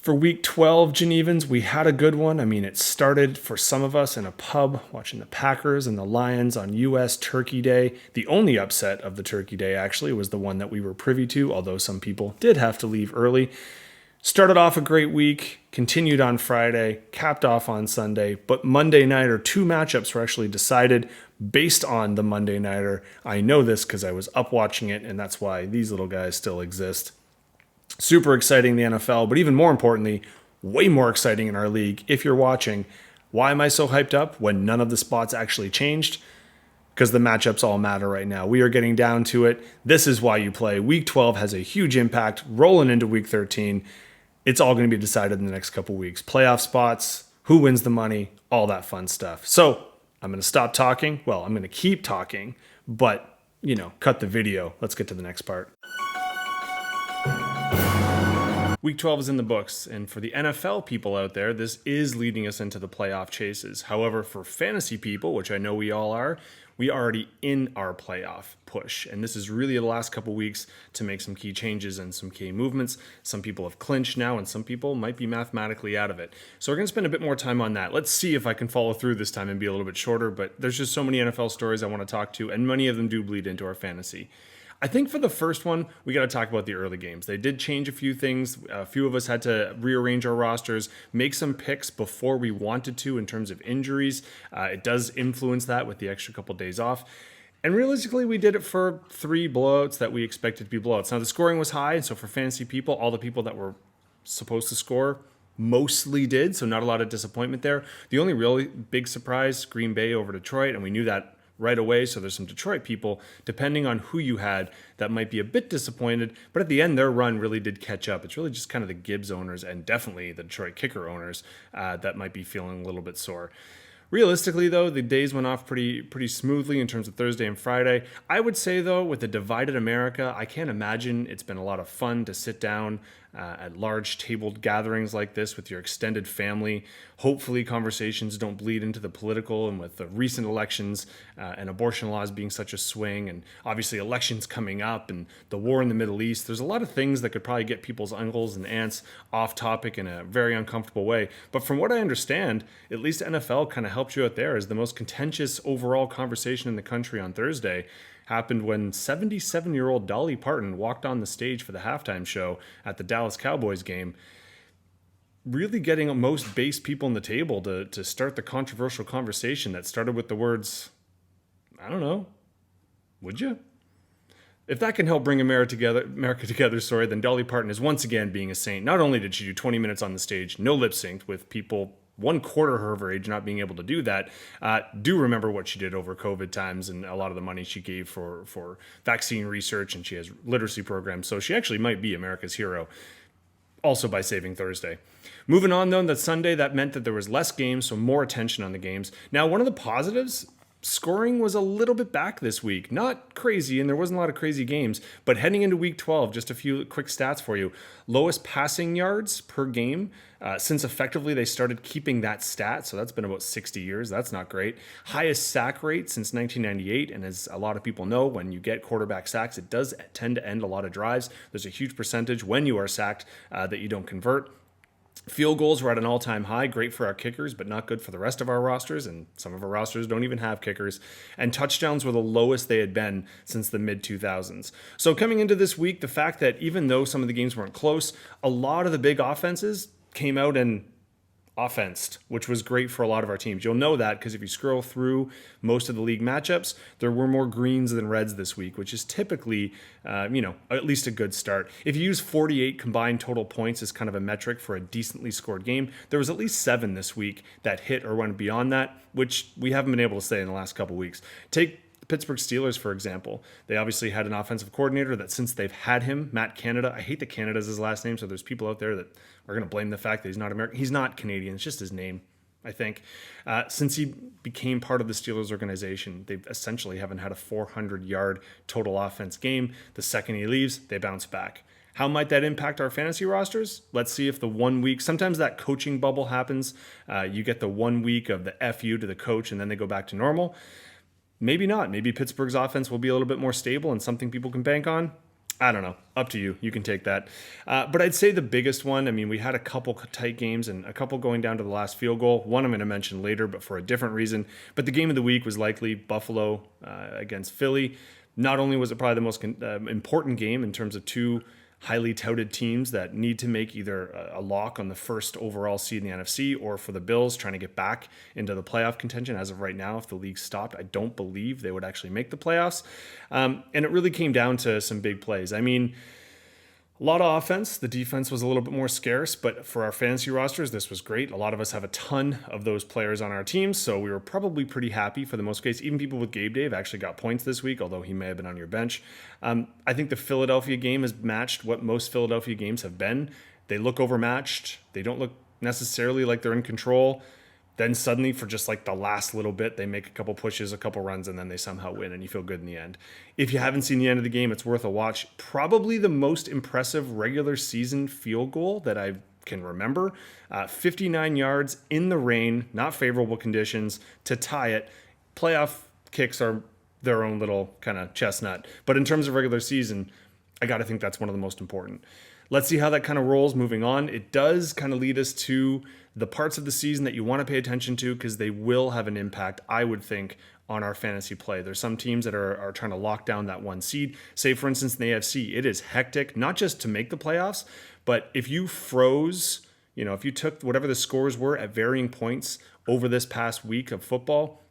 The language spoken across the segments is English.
For week 12, Genevans, we had a good one. I mean, it started for some of us in a pub watching the Packers and the Lions on U.S. Turkey Day. The only upset of the Turkey Day, actually, was the one that we were privy to, although some people did have to leave early. Started off a great week, continued on Friday, capped off on Sunday, but Monday nighter, two matchups were actually decided based on the Monday nighter. I know this because I was up watching it, and that's why these little guys still exist. Super exciting in the NFL, but even more importantly, way more exciting in our league. If you're watching, why am I so hyped up when none of the spots actually changed? Because the matchups all matter right now. We are getting down to it. This is why you play. Week 12 has a huge impact rolling into week 13. It's all going to be decided in the next couple weeks. Playoff spots, who wins the money, all that fun stuff. So I'm going to stop talking. Well, I'm going to keep talking, but, cut the video. Let's get to the next part. Week 12 is in the books, and for the NFL people out there, this is leading us into the playoff chases. However, for fantasy people, which I know we all are, we are already in our playoff push, and this is really the last couple weeks to make some key changes and some key movements. Some people have clinched now, and some people might be mathematically out of it. So we're going to spend a bit more time on that. Let's see if I can follow through this time and be a little bit shorter, but there's just so many NFL stories I want to talk to, and many of them do bleed into our fantasy. I think for the first one, we got to talk about the early games. They did change a few things. A few of us had to rearrange our rosters, make some picks before we wanted to in terms of injuries. It does influence that with the extra couple days off. And realistically, we did it for 3 blowouts that we expected to be blowouts. Now, the scoring was high, so for fantasy people, all the people that were supposed to score mostly did, so not a lot of disappointment there. The only really big surprise, Green Bay over Detroit, and we knew that right away, so there's some Detroit people, depending on who you had, that might be a bit disappointed, but at the end, their run really did catch up. It's really just kind of the Gibbs owners and definitely the Detroit kicker owners that might be feeling a little bit sore. Realistically, though, the days went off pretty smoothly in terms of Thursday and Friday. I would say, though, with the divided America, I can't imagine it's been a lot of fun to sit down at large tabled gatherings like this with your extended family. Hopefully, conversations don't bleed into the political, and with the recent elections and abortion laws being such a swing, and obviously elections coming up and the war in the Middle East, there's a lot of things that could probably get people's uncles and aunts off topic in a very uncomfortable way. But from what I understand, at least NFL kind of helped you out there, as the most contentious overall conversation in the country on Thursday happened when 77-year-old Dolly Parton walked on the stage for the halftime show at the Dallas Cowboys game, really getting most base people on the table to start the controversial conversation that started with the words, I don't know, would you? If that can help bring America together, then Dolly Parton is once again being a saint. Not only did she do 20 minutes on the stage, no lip synced, with people 1/4 of her age not being able to do that, do remember what she did over COVID times and a lot of the money she gave for vaccine research, and she has literacy programs. So she actually might be America's hero, also by saving Thursday. Moving on, though, that Sunday, that meant that there was less games, so more attention on the games. Now, one of the positives, scoring was a little bit back this week. Not crazy, and there wasn't a lot of crazy games, but heading into week 12, just a few quick stats for you. Lowest passing yards per game since effectively they started keeping that stat, so that's been about 60 years. That's not great. Highest sack rate since 1998, and as a lot of people know, when you get quarterback sacks, it does tend to end a lot of drives. There's a huge percentage when you are sacked that you don't convert. Field goals were at an all-time high, great for our kickers, but not good for the rest of our rosters, and some of our rosters don't even have kickers. And touchdowns were the lowest they had been since the mid-2000s. So coming into this week, the fact that even though some of the games weren't close, a lot of the big offenses came out and offensed, which was great for a lot of our teams. You'll know that because if you scroll through most of the league matchups, there were more greens than reds this week, which is typically, at least a good start. If you use 48 combined total points as kind of a metric for a decently scored game, there was at least 7 this week that hit or went beyond that, which we haven't been able to say in the last couple weeks. Take Pittsburgh Steelers, for example. They obviously had an offensive coordinator that since they've had him, Matt Canada, I hate that Canada's his last name, so there's people out there that are going to blame the fact that he's not American. He's not Canadian, it's just his name, I think. Since he became part of the Steelers organization, they essentially haven't had a 400-yard total offense game. The second he leaves, they bounce back. How might that impact our fantasy rosters? Let's see if the 1 week, sometimes that coaching bubble happens. You get the 1 week of the FU to the coach, and then they go back to normal. Maybe not. Maybe Pittsburgh's offense will be a little bit more stable and something people can bank on. I don't know. Up to you. You can take that. But I'd say the biggest one, I mean, we had a couple tight games and a couple going down to the last field goal. One I'm going to mention later, but for a different reason. But the game of the week was likely Buffalo against Philly. Not only was it probably the most important game in terms of two highly touted teams that need to make either a lock on the first overall seed in the NFC, or for the Bills trying to get back into the playoff contention. As of right now, if the league stopped, I don't believe they would actually make the playoffs. And it really came down to some big plays. I mean, a lot of offense. The defense was a little bit more scarce, but for our fantasy rosters, this was great. A lot of us have a ton of those players on our teams, so we were probably pretty happy for the most case. Even people with Gabe Dave actually got points this week, although he may have been on your bench. I think the Philadelphia game has matched what most Philadelphia games have been. They look overmatched. They don't look necessarily like they're in control. Then suddenly, for just like the last little bit, they make a couple pushes, a couple runs, and then they somehow win, and you feel good in the end. If you haven't seen the end of the game, it's worth a watch. Probably the most impressive regular season field goal that I can remember. 59 yards in the rain, not favorable conditions, to tie it. Playoff kicks are their own little kind of chestnut. But in terms of regular season, I got to think that's one of the most important. Let's see how that kind of rolls moving on. It does kind of lead us to the parts of the season that you want to pay attention to, because they will have an impact, I would think, on our fantasy play. There's some teams that are trying to lock down that one seed. Say, for instance, in the AFC, it is hectic, not just to make the playoffs, but if you froze, if you took whatever the scores were at varying points over this past week of football,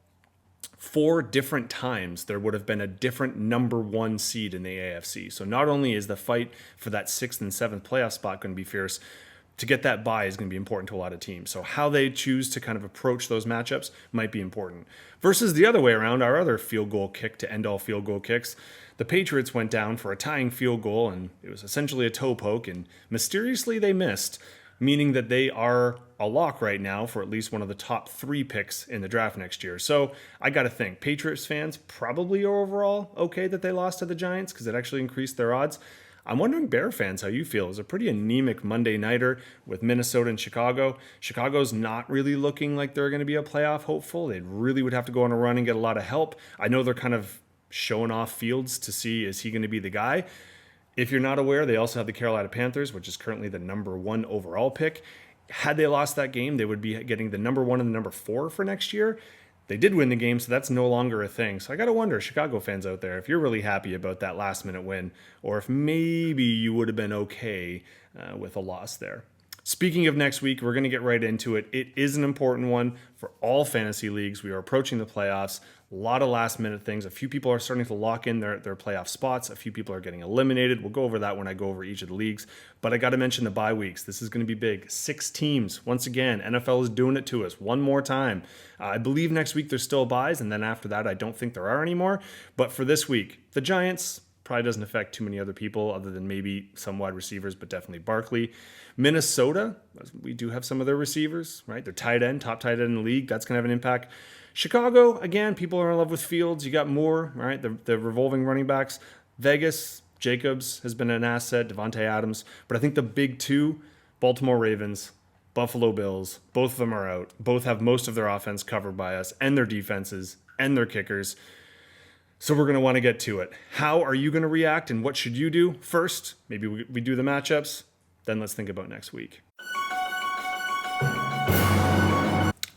4 different times there would have been a different number 1 seed in the AFC. So not only is the fight for that 6th and 7th playoff spot going to be fierce, to get that bye is going to be important to a lot of teams. So how they choose to kind of approach those matchups might be important. Versus the other way around, our other field goal kick to end all field goal kicks, the Patriots went down for a tying field goal, and it was essentially a toe poke, and mysteriously they missed, meaning that they are a lock right now for at least one of the top 3 picks in the draft next year. So I got to think, Patriots fans probably are overall okay that they lost to the Giants, because it actually increased their odds. I'm wondering, Bear fans, how you feel. It was a pretty anemic Monday nighter with Minnesota and Chicago. Chicago's not really looking like they're going to be a playoff hopeful. They really would have to go on a run and get a lot of help. I know they're kind of showing off Fields to see, is he going to be the guy? If you're not aware, they also have the Carolina Panthers, which is currently the number 1 overall pick. Had they lost that game, they would be getting the number 1 and the number 4 for next year. They did win the game, so that's no longer a thing. So I got to wonder, Chicago fans out there, if you're really happy about that last-minute win, or if maybe you would have been okay with a loss there. Speaking of next week, we're going to get right into it. It is an important one for all fantasy leagues. We are approaching the playoffs. A lot of last-minute things. A few people are starting to lock in their playoff spots. A few people are getting eliminated. We'll go over that when I go over each of the leagues. But I got to mention the bye weeks. This is going to be big. 6 teams. Once again, NFL is doing it to us one more time. I believe next week there's still byes, and then after that, I don't think there are anymore. But for this week, the Giants probably doesn't affect too many other people other than maybe some wide receivers, but definitely Barkley. Minnesota, we do have some of their receivers, right? They're tight end, top tight end in the league. That's going to have an impact. Chicago, again, people are in love with Fields. You got Moore, right? The revolving running backs. Vegas, Jacobs has been an asset, Devontae Adams. But I think the big 2, Baltimore Ravens, Buffalo Bills, both of them are out. Both have most of their offense covered by us, and their defenses, and their kickers. So we're going to want to get to it. How are you going to react, and what should you do? First, maybe we do the matchups. Then let's think about next week.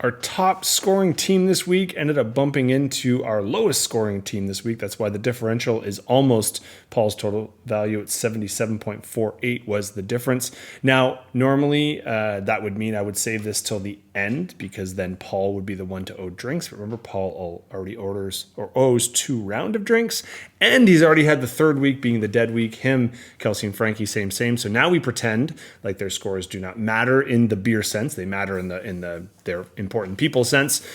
Our top scoring team this week ended up bumping into our lowest scoring team this week. That's why the differential is almost Paul's total value at 77.48 was the difference. Now, normally that would mean I would save this till the end, because then Paul would be the one to owe drinks. But remember, Paul already owes 2 rounds of drinks, and he's already had the 3rd week being the dead week. Him, Kelsey, and Frankie, same. So now we pretend like their scores do not matter in the beer sense; they matter in their important people sense.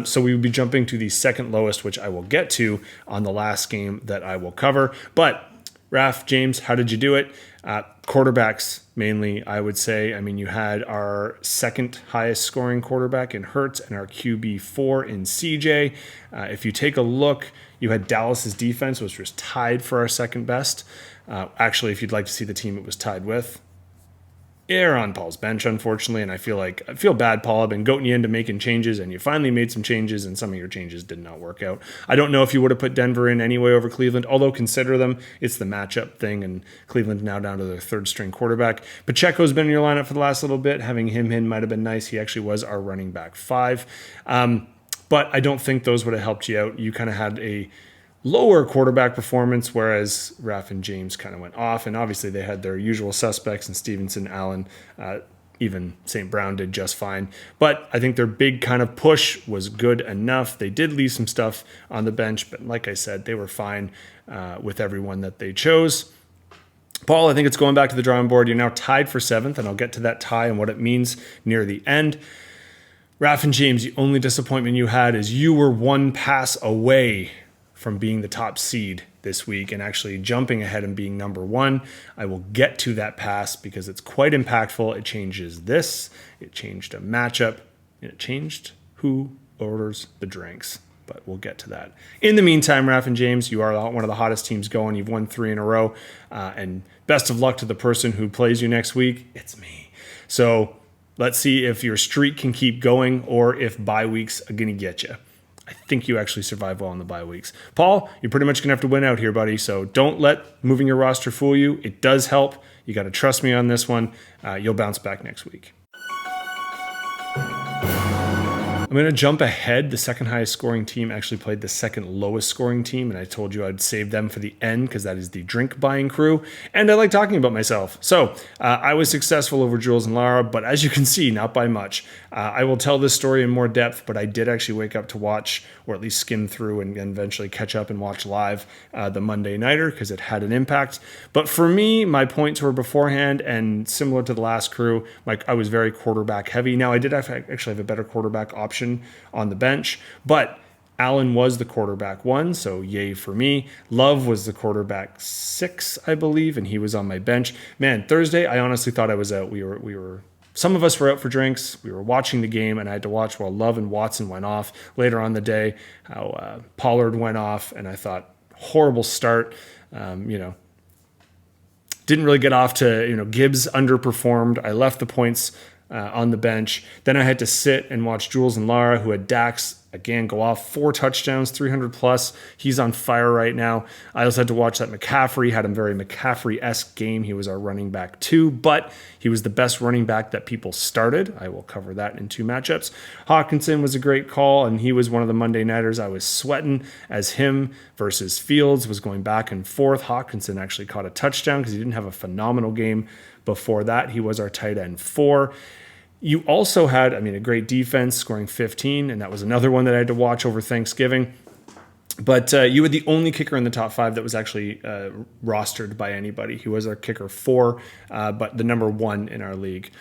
So we would be jumping to the second lowest, which I will get to on the last game that I will cover. But Raph, James, how did you do it? Quarterbacks mainly, I would say. I mean, you had our second highest scoring quarterback in Hurts and our QB4 in CJ. If you take a look, you had Dallas's defense, which was tied for our second best. Actually, if you'd like to see the team it was tied with, You're on Paul's bench, unfortunately, and I feel bad, Paul. I've been goating you into making changes, and you finally made some changes, and some of your changes did not work out. I don't know if you would have put Denver in anyway over Cleveland, although consider them. It's the matchup thing, and Cleveland now down to their third string quarterback. Pacheco's been in your lineup for the last little bit. Having him in might have been nice. He actually was our running back 5. But I don't think those would have helped you out. You kind of had a lower quarterback performance, whereas Raf and James kind of went off. And obviously they had their usual suspects in Stevenson, Allen, even St. Brown did just fine. But I think their big kind of push was good enough. They did leave some stuff on the bench, but like I said, they were fine with everyone that they chose. Paul, I think it's going back to the drawing board. You're now tied for 7th, and I'll get to that tie and what it means near the end. Raf and James, the only disappointment you had is you were one pass away from being the top seed this week and actually jumping ahead and being number 1. I will get to that pass because it's quite impactful. It changes this, it changed a matchup, and it changed who orders the drinks. But we'll get to that. In the meantime, Raf and James, you are one of the hottest teams going. You've won 3 in a row. And best of luck to the person who plays you next week. It's me. So let's see if your streak can keep going or if bye weeks are going to get you. I think you actually survive well in the bye weeks. Paul, you're pretty much going to have to win out here, buddy. So don't let moving your roster fool you. It does help. You got to trust me on this one. You'll bounce back next week. I'm going to jump ahead. The second highest scoring team actually played the second lowest scoring team, and I told you I'd save them for the end because that is the drink buying crew, and I like talking about myself. So I was successful over Jules and Lara, but as you can see, not by much. I will tell this story in more depth, but I did actually wake up to watch, or at least skim through and eventually catch up and watch live the Monday Nighter because it had an impact. But for me, my points were beforehand, and similar to the last crew, like I was very quarterback heavy. Now I did actually have a better quarterback option on the bench, but Allen was the quarterback 1, so yay for me. Love was the quarterback 6, I believe, and he was on my bench. Man, Thursday, I honestly thought I was out. We were some of us were out for drinks. We were watching the game, and I had to watch while Love and Watson went off. Later on the day, how Pollard went off, and I thought, horrible start. Didn't really get off to, Gibbs underperformed. I left the points on the bench. Then I had to sit and watch Jules and Lara, who had Dax again go off 4 touchdowns, 300 plus. He's on fire right now. I also had to watch that McCaffrey had a very McCaffrey-esque game. He was our running back 2, but he was the best running back that people started. I will cover that in 2 matchups. Hawkinson was a great call, and he was one of the Monday Nighters I was sweating as him versus Fields was going back and forth. Hawkinson actually caught a touchdown because he didn't have a phenomenal game before that. He was our tight end 4. You also had, a great defense, scoring 15, and that was another one that I had to watch over Thanksgiving. But you were the only kicker in the top 5 that was actually rostered by anybody. He was our kicker 4, but the number 1 in our league.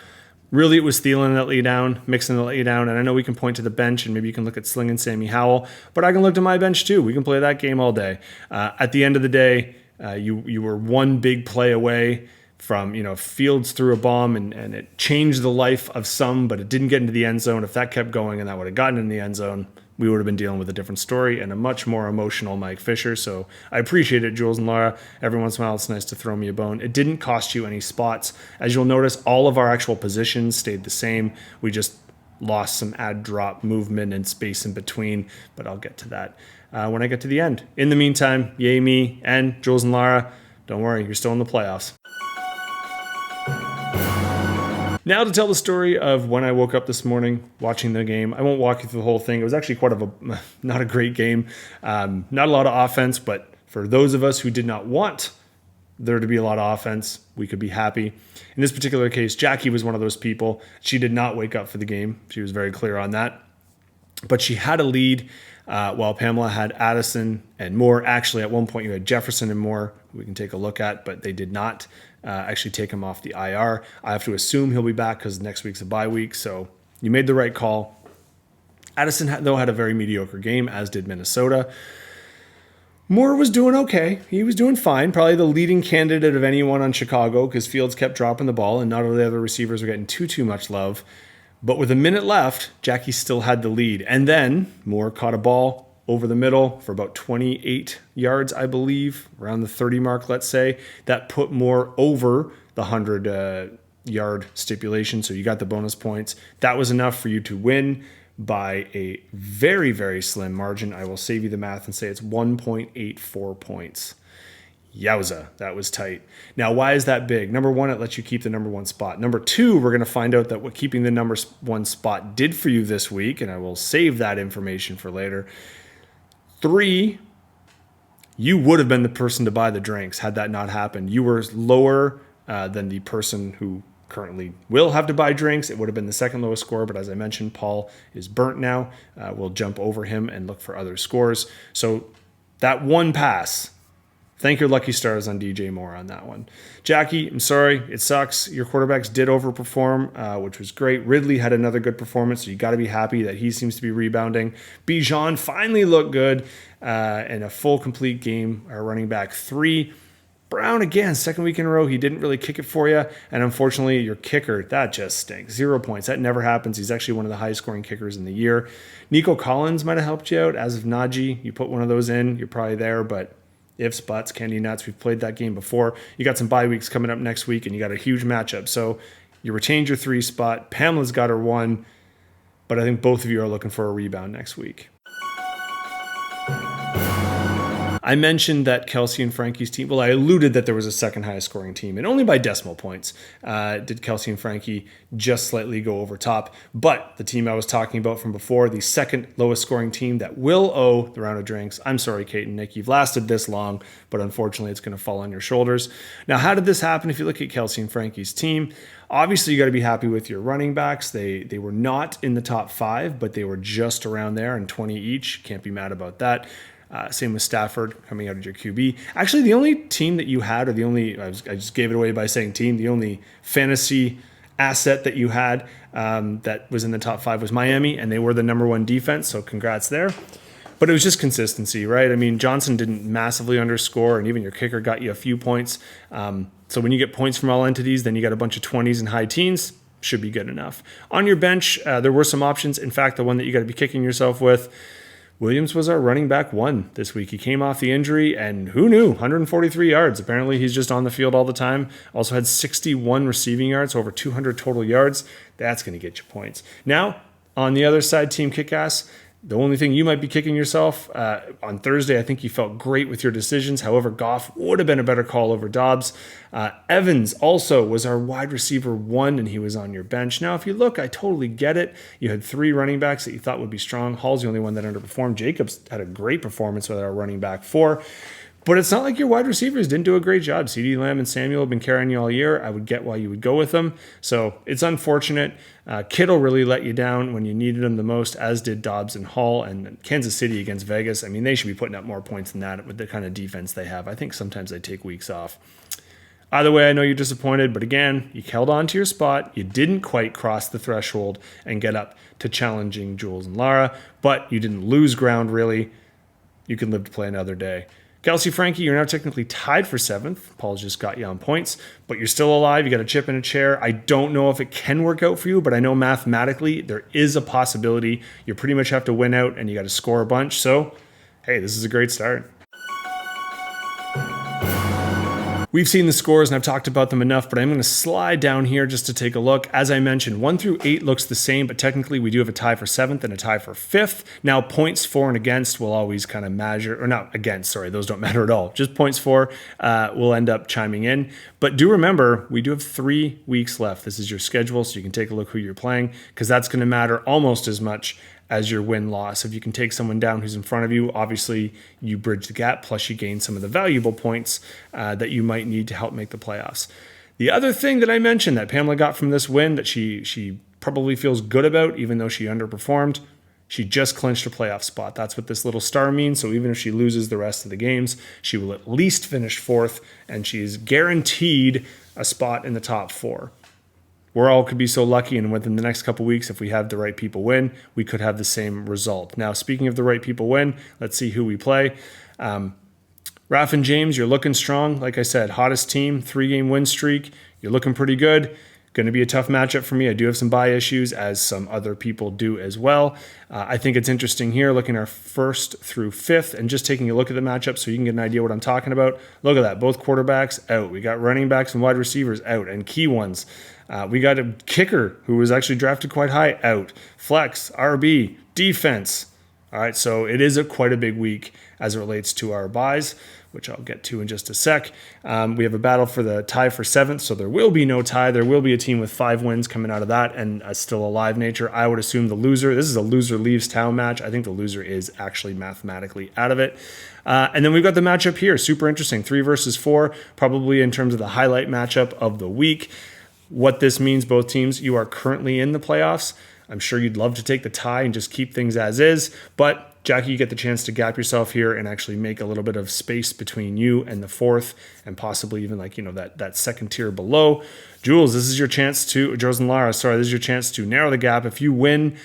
Really, it was Thielen that let you down, Mixon that let you down, and I know we can point to the bench, and maybe you can look at Sling and Sammy Howell, but I can look to my bench too. We can play that game all day. At the end of the day, you were one big play away from, Fields threw a bomb and it changed the life of some, but it didn't get into the end zone. If that kept going and that would have gotten in the end zone, we would have been dealing with a different story and a much more emotional Mike Fisher. So I appreciate it, Jules and Lara. Every once in a while, it's nice to throw me a bone. It didn't cost you any spots. As you'll notice, all of our actual positions stayed the same. We just lost some add drop movement and space in between, but I'll get to that when I get to the end. In the meantime, yay me and Jules and Lara, don't worry, you're still in the playoffs. Now to tell the story of when I woke up this morning watching the game. I won't walk you through the whole thing. It was actually not a great game. Not a lot of offense, but for those of us who did not want there to be a lot of offense, we could be happy. In this particular case, Jackie was one of those people. She did not wake up for the game. She was very clear on that. But she had a lead while Pamela had Addison and Moore. Actually, at one point you had Jefferson and Moore, we can take a look at, but they did not actually take him off the IR. I have to assume he'll be back because next week's a bye week, so you made the right call. Addison, though, had a very mediocre game, as did Minnesota. Moore was doing okay. He was doing fine. Probably the leading candidate of anyone on Chicago because Fields kept dropping the ball and not all the other receivers were getting too much love. But with a minute left, Jackie still had the lead. And then Moore caught a ball over the middle for about 28 yards, I believe, around the 30 mark, let's say. That put Moore over the 100 yard stipulation, so you got the bonus points. That was enough for you to win by a very, very slim margin. I will save you the math and say it's 1.84 points. Yowza, that was tight. Now, why is that big? Number one, it lets you keep the number one spot. Number two, we're going to find out that what keeping the number one spot did for you this week, and I will save that information for later. Three, you would have been the person to buy the drinks had that not happened. You were lower than the person who currently will have to buy drinks. It would have been the second lowest score, but as I mentioned, Paul is burnt now. We'll jump over him and look for other scores. So that one pass, thank your lucky stars on DJ Moore on that one. Jackie, I'm sorry. It sucks. Your quarterbacks did overperform, which was great. Ridley had another good performance, so you got to be happy that he seems to be rebounding. Bijan finally looked good in a full, complete game. Our running back 3. Brown, again, second week in a row, he didn't really kick it for you. And unfortunately, your kicker, that just stinks. 0 points. That never happens. He's actually one of the highest scoring kickers in the year. Nico Collins might have helped you out. As of Najee, you put one of those in, you're probably there, but ifs, buts, candy nuts. We've played that game before. You got some bye weeks coming up next week, and you got a huge matchup. So you retained your 3 spot. Pamela's got her 1, but I think both of you are looking for a rebound next week. I mentioned that Kelsey and Frankie's team, well, I alluded that there was a second highest scoring team, and only by decimal points did Kelsey and Frankie just slightly go over top. But the team I was talking about from before, the second lowest scoring team that will owe the round of drinks. I'm sorry, Kate and Nick, you've lasted this long, but unfortunately it's going to fall on your shoulders. Now, how did this happen? If you look at Kelsey and Frankie's team, obviously you got to be happy with your running backs. They were not in the top 5, but they were just around there and 20 each. Can't be mad about that. Same with Stafford coming out of your QB. Actually, the only team that you had, or the only, I just gave it away by saying team, the only fantasy asset that you had that was in the top 5 was Miami, and they were the number 1 defense, so congrats there. But it was just consistency, right? I mean, Johnson didn't massively underscore, and even your kicker got you a few points. So when you get points from all entities, then you got a bunch of 20s and high teens, should be good enough. On your bench, there were some options. In fact, the one that you got to be kicking yourself with, Williams was our running back 1 this week. He came off the injury, and who knew? 143 yards. Apparently, he's just on the field all the time. Also had 61 receiving yards, over 200 total yards. That's going to get you points. Now, on the other side, Team Kickass, the only thing you might be kicking yourself, on Thursday, I think you felt great with your decisions. However, Goff would have been a better call over Dobbs. Evans also was our wide receiver 1, and he was on your bench. Now, if you look, I totally get it. You had 3 running backs that you thought would be strong. Hall's the only one that underperformed. Jacobs had a great performance with our running back 4. But it's not like your wide receivers didn't do a great job. CeeDee Lamb and Samuel have been carrying you all year. I would get why you would go with them. So it's unfortunate. Kittle really let you down when you needed him the most, as did Dobbs and Hall. And Kansas City against Vegas, I mean, they should be putting up more points than that with the kind of defense they have. I think sometimes they take weeks off. Either way, I know you're disappointed, but again, you held on to your spot. You didn't quite cross the threshold and get up to challenging Jules and Lara, but you didn't lose ground, really. You can live to play another day. Kelsey, Frankie, you're now technically tied for 7th. Paul's just got you on points, but you're still alive. You got a chip in a chair. I don't know if it can work out for you, but I know mathematically there is a possibility. You pretty much have to win out, and you got to score a bunch. So, hey, this is a great start. We've seen the scores and I've talked about them enough, but I'm going to slide down here just to take a look. As I mentioned, 1 through 8 looks the same, but technically we do have a tie for 7th and a tie for 5th. Now, points for and against will always kind of measure, or not against, sorry, those don't matter at all. Just points for will end up chiming in. But do remember, we do have 3 weeks left. This is your schedule, so you can take a look who you're playing, because that's going to matter almost as much as your win-loss. If you can take someone down who's in front of you, obviously you bridge the gap, plus you gain some of the valuable points that you might need to help make the playoffs. The other thing that I mentioned that Pamela got from this win that she probably feels good about, even though she underperformed, she just clinched a playoff spot. That's what this little star means. So even if she loses the rest of the games, she will at least finish 4th, and she is guaranteed a spot in the top 4. We're all could be so lucky, and within the next couple weeks, if we have the right people win, we could have the same result. Now, speaking of the right people win, let's see who we play. Raf and James, you're looking strong. Like I said, hottest team, 3-game win streak. You're looking pretty good. Going to be a tough matchup for me. I do have some bye issues, as some other people do as well. I think it's interesting here, looking at our 1st through 5th and just taking a look at the matchup so you can get an idea what I'm talking about. Look at that. Both quarterbacks out. We got running backs and wide receivers out, and key ones. We got a kicker who was actually drafted quite high out. Flex, RB, defense. All right, so it is quite a big week as it relates to our buys, which I'll get to in just a sec. We have a battle for the tie for 7th, so there will be no tie. There will be a team with 5 wins coming out of that and still a live nature. I would assume the loser, this is a loser leaves town match. I think the loser is actually mathematically out of it. And then we've got the matchup here, super interesting, 3 versus 4, probably in terms of the highlight matchup of the week. What this means, both teams, you are currently in the playoffs. I'm sure you'd love to take the tie and just keep things as is, but Jackie, you get the chance to gap yourself here and actually make a little bit of space between you and the 4th, and possibly even that second tier below. Jules, this is your chance to, Jules and Lara, sorry, this is your chance to narrow the gap. If you win,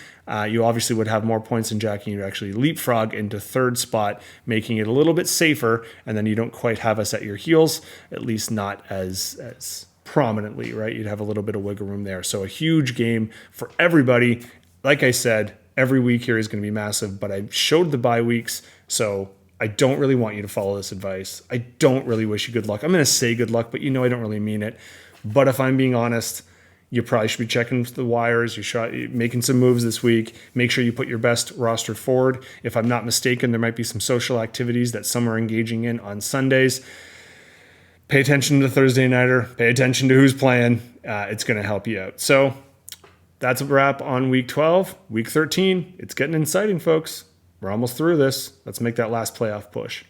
you obviously would have more points than Jackie. You'd actually leapfrog into 3rd spot, making it a little bit safer, and then you don't quite have us at your heels, at least not as prominently, right? You'd have a little bit of wiggle room there. So a huge game for everybody. Like I said, every week here is going to be massive, but I showed the bye weeks, so I don't really want you to follow this advice. I don't really wish you good luck. I'm going to say good luck, but I don't really mean it. But if I'm being honest, you probably should be checking the wires. You're making some moves this week. Make sure you put your best roster forward. If I'm not mistaken, there might be some social activities that some are engaging in on Sundays. Pay attention to the Thursday nighter. Pay attention to who's playing. It's going to help you out. So that's a wrap on week 12. Week 13, it's getting exciting, folks. We're almost through this. Let's make that last playoff push.